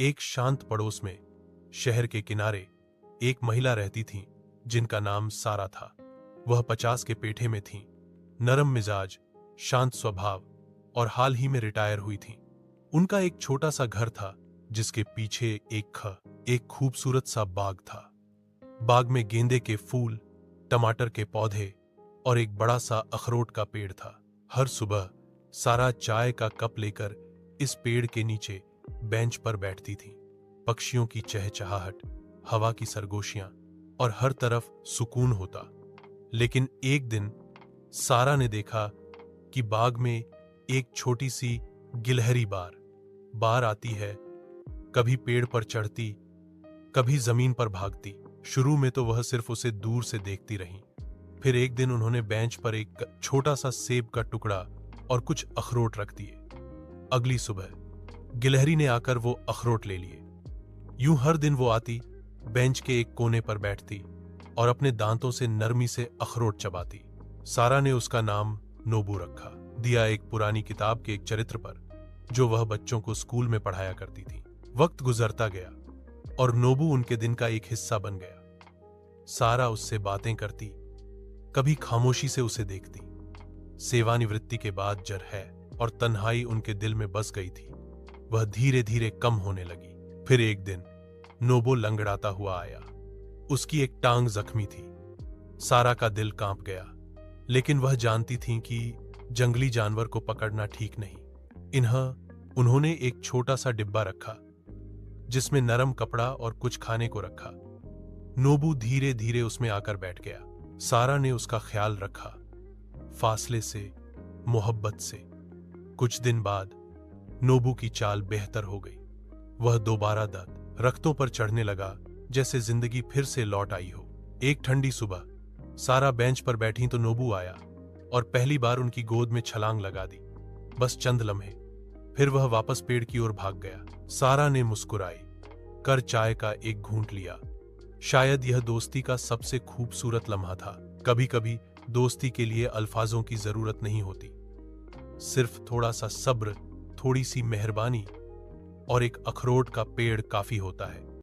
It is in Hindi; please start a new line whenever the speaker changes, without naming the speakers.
एक शांत पड़ोस में शहर के किनारे एक महिला रहती थी जिनका नाम सारा था। वह 50 के पेठे में थी, नरम मिजाज, शांत स्वभाव और हाल ही में रिटायर हुई थी। उनका एक छोटा सा घर था जिसके पीछे एक खूबसूरत सा बाग था। बाग में गेंदे के फूल, टमाटर के पौधे और एक बड़ा सा अखरोट का पेड़ था। हर सुबह सारा चाय का कप लेकर इस पेड़ के नीचे बेंच पर बैठती थी। पक्षियों की चहचहाहट, हवा की सरगोशियां और हर तरफ सुकून होता। लेकिन एक दिन सारा ने देखा कि बाग में एक छोटी सी गिलहरी बार आती है, कभी पेड़ पर चढ़ती, कभी जमीन पर भागती। शुरू में तो वह सिर्फ उसे दूर से देखती रही। फिर एक दिन उन्होंने बेंच पर एक छोटा सा सेब का टुकड़ा और कुछ अखरोट रख दिए। अगली सुबह गिलहरी ने आकर वो अखरोट ले लिए। यूं हर दिन वो आती, बेंच के एक कोने पर बैठती और अपने दांतों से नरमी से अखरोट चबाती। सारा ने उसका नाम नोबू रखा दिया, एक पुरानी किताब के एक चरित्र पर जो वह बच्चों को स्कूल में पढ़ाया करती थी। वक्त गुजरता गया और नोबू उनके दिन का एक हिस्सा बन गया। सारा उससे बातें करती, कभी खामोशी से उसे देखती। सेवानिवृत्ति के बाद जरह और तन्हाई उनके दिल में बस गई थी। वह धीरे धीरे कम होने लगी। फिर एक दिन नोबो लंगड़ाता हुआ आया। उसकी एक टांग जख्मी थी। सारा का दिल कांप गया, लेकिन वह जानती थी कि जंगली जानवर को पकड़ना ठीक नहीं। उन्होंने एक छोटा सा डिब्बा रखा जिसमें नरम कपड़ा और कुछ खाने को रखा। नोबू धीरे धीरे उसमें आकर बैठ गया। सारा ने उसका ख्याल रखा, फासले से, मोहब्बत से। कुछ दिन बाद नोबू की चाल बेहतर हो गई। वह दोबारा दरख्तों पर चढ़ने लगा, जैसे जिंदगी फिर से लौट आई हो। एक ठंडी सुबह सारा बेंच पर बैठी तो नोबू आया और पहली बार उनकी गोद में छलांग लगा दी। बस चंद लम्हे, फिर वह वापस पेड़ की ओर भाग गया। सारा ने मुस्कुराई कर चाय का एक घूंट लिया। शायद यह दोस्ती का सबसे खूबसूरत लम्हा था। कभी कभी दोस्ती के लिए अल्फाजों की जरूरत नहीं होती, सिर्फ थोड़ा सा सब्र, थोड़ी सी मेहरबानी और एक अखरोट का पेड़ काफी होता है।